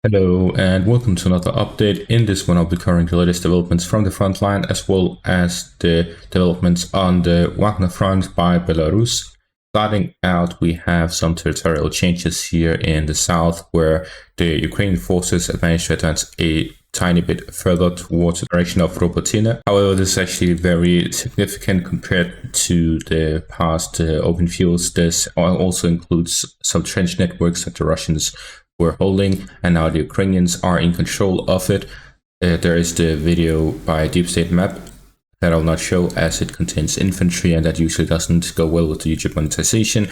Hello and welcome to another update. In this one, I'll be covering the latest developments from the front line as well as the developments on the Wagner front by Belarus. Starting out, we have some territorial changes here in the south where the Ukrainian forces have managed to advance a tiny bit further towards the direction of Robotyne. However, this is actually very significant compared to the past open fields. This also includes some trench networks that the Russians were holding, and now the Ukrainians are in control of it. There is the video by Deep State Map that I'll not show as it contains infantry, and that usually doesn't go well with the YouTube monetization.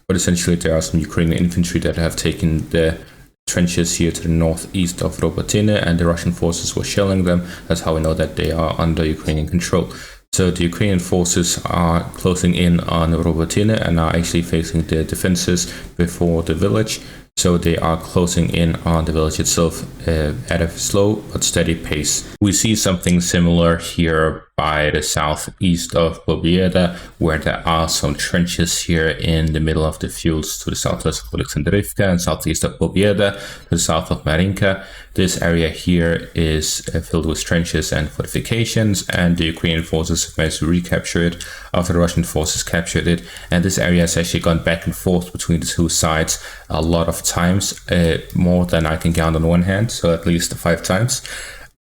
But essentially, there are some Ukrainian infantry that have taken the trenches here to the northeast of Robotyne, and the Russian forces were shelling them. That's how we know that they are under Ukrainian control. So the Ukrainian forces are closing in on Robotyne and are actually facing the defenses before the village. So they are closing in on the village itself at a slow but steady pace. We see something similar here by the southeast of Pobeda, where there are some trenches here in the middle of the fields to the southwest of Alexandrivka and southeast of Pobeda, to the south of Marinka. This area here is filled with trenches and fortifications, and the Ukrainian forces have managed to recapture it after the Russian forces captured it. And this area has actually gone back and forth between the two sides a lot of times, more than I can count on one hand, so at least 5 times.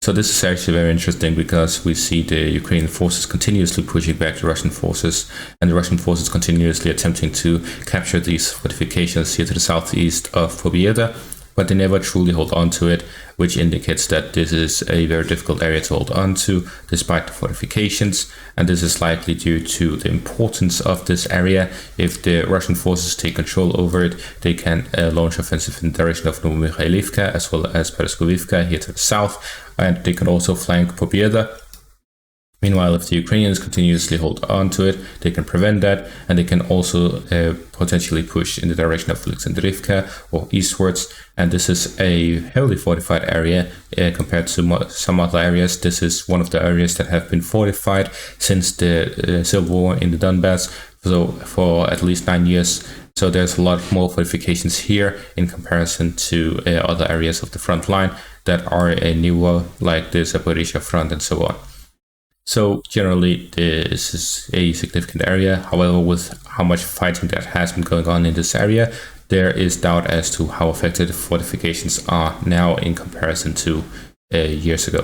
So this is actually very interesting because we see the Ukrainian forces continuously pushing back the Russian forces, and the Russian forces continuously attempting to capture these fortifications here to the southeast of Pobeda, but they never truly hold on to it, which indicates that this is a very difficult area to hold on to despite the fortifications. And this is likely due to the importance of this area. If the Russian forces take control over it, they can launch offensive in the direction of Novomikhailivka as well as Pereskovivka here to the south, and they can also flank Pobeda. Meanwhile, if the Ukrainians continuously hold on to it, they can prevent that, and they can also potentially push in the direction of Alexandrivka or eastwards. And this is a heavily fortified area compared to some other areas. This is one of the areas that have been fortified since the civil war in the Donbass, so for at least 9 years. So there's a lot more fortifications here in comparison to other areas of the front line that are newer, like the Zaporizhia front and so on. So generally, this is a significant area. However, with how much fighting that has been going on in this area, there is doubt as to how effective the fortifications are now in comparison to years ago.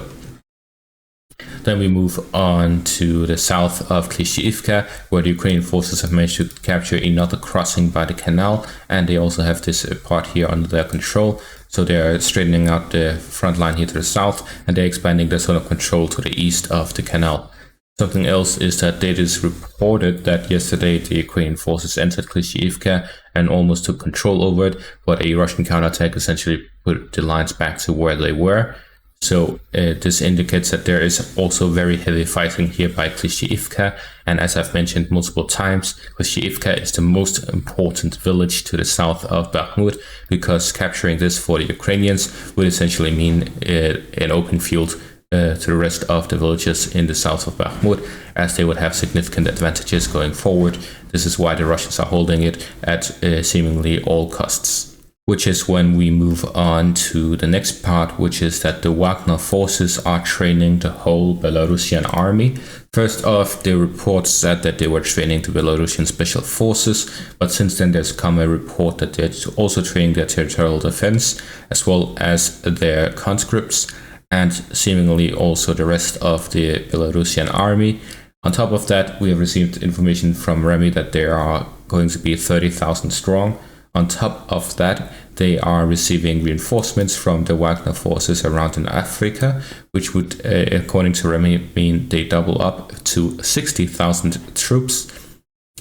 Then we move on to the south of Klishchiivka, where the Ukrainian forces have managed to capture another crossing by the canal, and they also have this part here under their control. So they are straightening out the front line here to the south, and they're expanding their zone of control to the east of the canal. Something else is that it is reported that yesterday the Ukrainian forces entered Klishchiivka and almost took control over it, but a Russian counterattack essentially put the lines back to where they were. So this indicates that there is also very heavy fighting here by Klishchiivka, and as I've mentioned multiple times, Klishchiivka is the most important village to the south of Bakhmut, because capturing this for the Ukrainians would essentially mean an open field to the rest of the villages in the south of Bakhmut, as they would have significant advantages going forward. This is why the Russians are holding it at seemingly all costs. Which is when we move on to the next part, which is that the Wagner forces are training the whole Belarusian army. First off, the reports said that they were training the Belarusian special forces, but since then there's come a report that they're also training their territorial defense, as well as their conscripts, and seemingly also the rest of the Belarusian army. On top of that, we have received information from Remy that they are going to be 30,000 strong. On top of that, they are receiving reinforcements from the Wagner forces around in Africa, which would, according to Remy, mean they double up to 60,000 troops.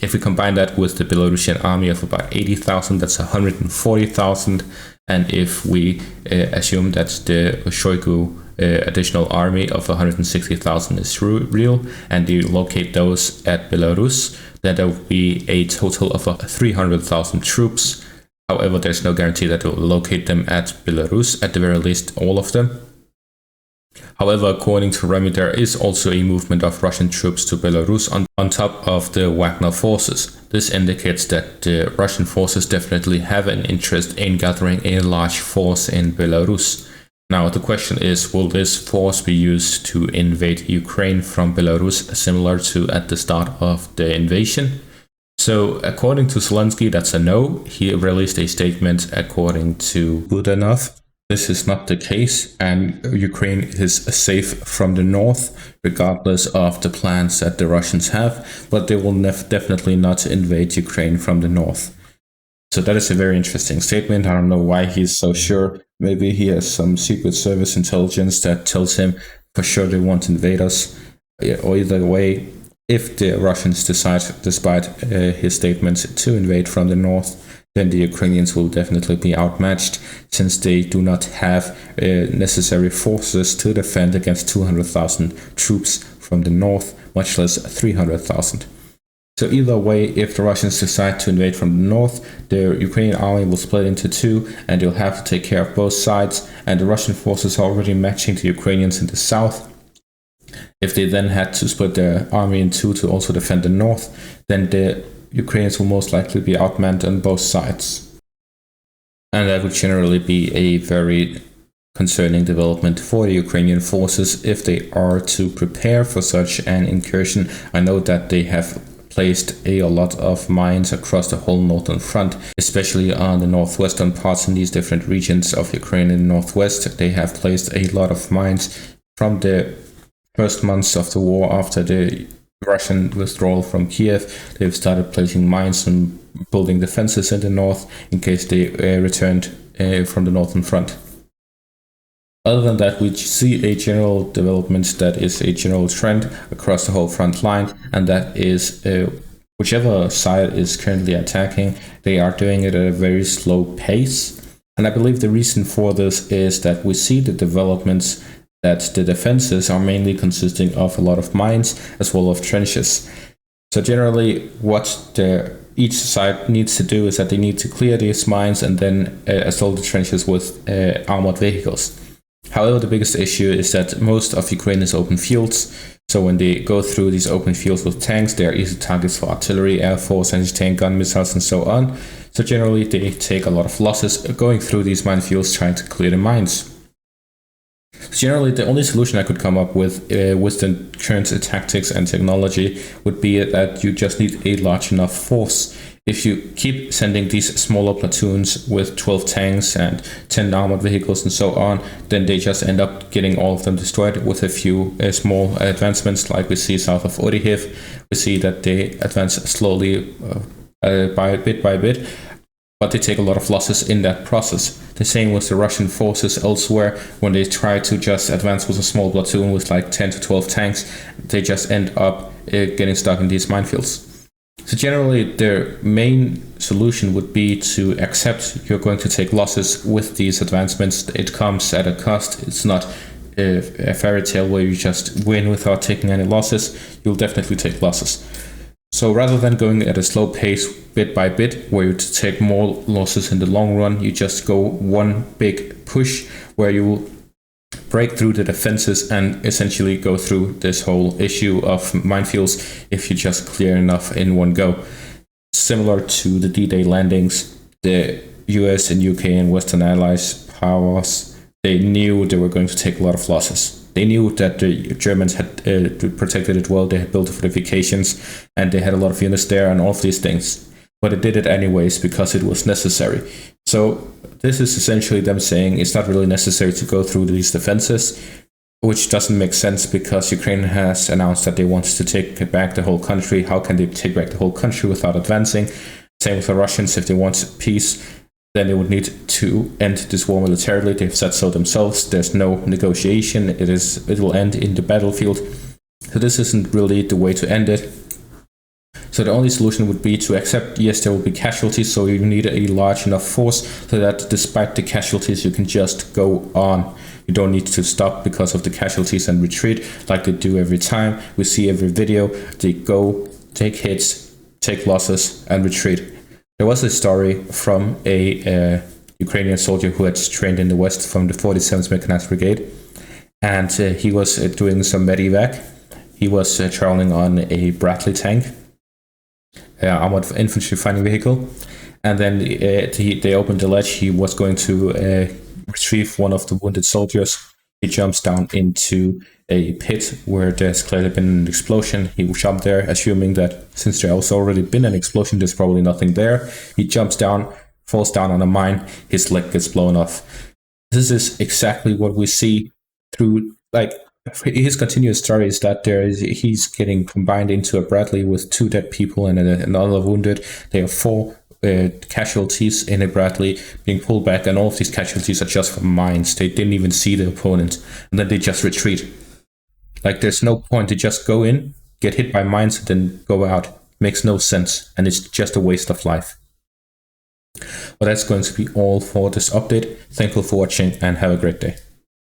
If we combine that with the Belarusian army of about 80,000, that's 140,000. And if we assume that the Shoigu additional army of 160,000 is real, and you locate those at Belarus, then there will be a total of 300,000 troops. However, there's no guarantee that it will locate them at Belarus, at the very least all of them. However, according to Remy, there is also a movement of Russian troops to Belarus on top of the Wagner forces. This indicates that the Russian forces definitely have an interest in gathering a large force in Belarus. Now, the question is, will this force be used to invade Ukraine from Belarus, similar to at the start of the invasion? So, according to Zelensky, that's a no. He released a statement according to Buildup. This is not the case, and Ukraine is safe from the north, regardless of the plans that the Russians have, but they will definitely not invade Ukraine from the north. So that is a very interesting statement. I don't know why he's so sure. Maybe he has some Secret Service intelligence that tells him for sure they won't invade us. Or either way, if the Russians decide, despite his statements, to invade from the north, then the Ukrainians will definitely be outmatched, since they do not have necessary forces to defend against 200,000 troops from the north, much less 300,000. So either way, if the Russians decide to invade from the north, the Ukrainian army will split into two, and they'll have to take care of both sides, and the Russian forces are already matching the Ukrainians in the south. If they then had to split their army in two to also defend the north, then the Ukrainians will most likely be outmanned on both sides. And that would generally be a very concerning development for the Ukrainian forces if they are to prepare for such an incursion. I know that they have placed a lot of mines across the whole northern front, especially on the northwestern parts in these different regions of Ukraine in the northwest. They have placed a lot of mines from the first months of the war after the Russian withdrawal from Kiev. They've started placing mines and building defenses in the north in case they returned from the northern front. Other than that, we see a general development that is a general trend across the whole front line, and that is whichever side is currently attacking, they are doing it at a very slow pace. And I believe the reason for this is that we see the developments that the defenses are mainly consisting of a lot of mines as well as trenches. So generally what each side needs to do is that they need to clear these mines and then assault the trenches with armored vehicles. However, the biggest issue is that most of Ukraine is open fields. So when they go through these open fields with tanks, they are easy targets for artillery, air force, anti-tank gun missiles, and so on. So generally they take a lot of losses going through these minefields trying to clear the mines. Generally, the only solution I could come up with the current tactics and technology would be that you just need a large enough force. If you keep sending these smaller platoons with 12 tanks and 10 armored vehicles and so on, then they just end up getting all of them destroyed with a few small advancements, like we see south of Orikhiv. We see that they advance slowly bit by bit, but they take a lot of losses in that process. The same with the Russian forces elsewhere. When they try to just advance with a small platoon with like 10 to 12 tanks, they just end up getting stuck in these minefields. So generally, their main solution would be to accept you're going to take losses with these advancements. It comes at a cost. It's not a fairy tale where you just win without taking any losses. You'll definitely take losses. So rather than going at a slow pace bit by bit, where you take more losses in the long run, you just go one big push where you will break through the defenses and essentially go through this whole issue of minefields if you just clear enough in one go. Similar to the D-Day landings, the US and UK and Western Allies powers, they knew they were going to take a lot of losses. They knew that the Germans had protected it well, they had built fortifications, and they had a lot of units there and all of these things. But they did it anyways because it was necessary. So this is essentially them saying it's not really necessary to go through these defenses, which doesn't make sense because Ukraine has announced that they want to take back the whole country. How can they take back the whole country without advancing? Same with the Russians. If they want peace, then they would need to end this war militarily. They've said so themselves. There's no negotiation. It will end in the battlefield. So this isn't really the way to end it. So the only solution would be to accept, yes, there will be casualties, so you need a large enough force so that despite the casualties, you can just go on. You don't need to stop because of the casualties and retreat like they do every time. We see every video, they go, take hits, take losses, and retreat. There was a story from a Ukrainian soldier who had trained in the West from the 47th Mechanized Brigade. and he was doing some medevac. He was traveling on a Bradley tank, armored infantry fighting vehicle, and then they opened the ledge. He was going to retrieve one of the wounded soldiers. He jumps down into a pit where there's clearly been an explosion. He jumped there, assuming that since there has already been an explosion, there's probably nothing there. He jumps down, falls down on a mine, his leg gets blown off. This is exactly what we see through, like, his continuous story is that he's getting combined into a Bradley with 2 dead people and another wounded. There are 4 casualties in a Bradley being pulled back, and all of these casualties are just from mines. They didn't even see the opponent, and then they just retreat. Like, there's no point to just go in, get hit by mines, and then go out. Makes no sense, and it's just a waste of life. But that's going to be all for this update. Thank you for watching, and have a great day.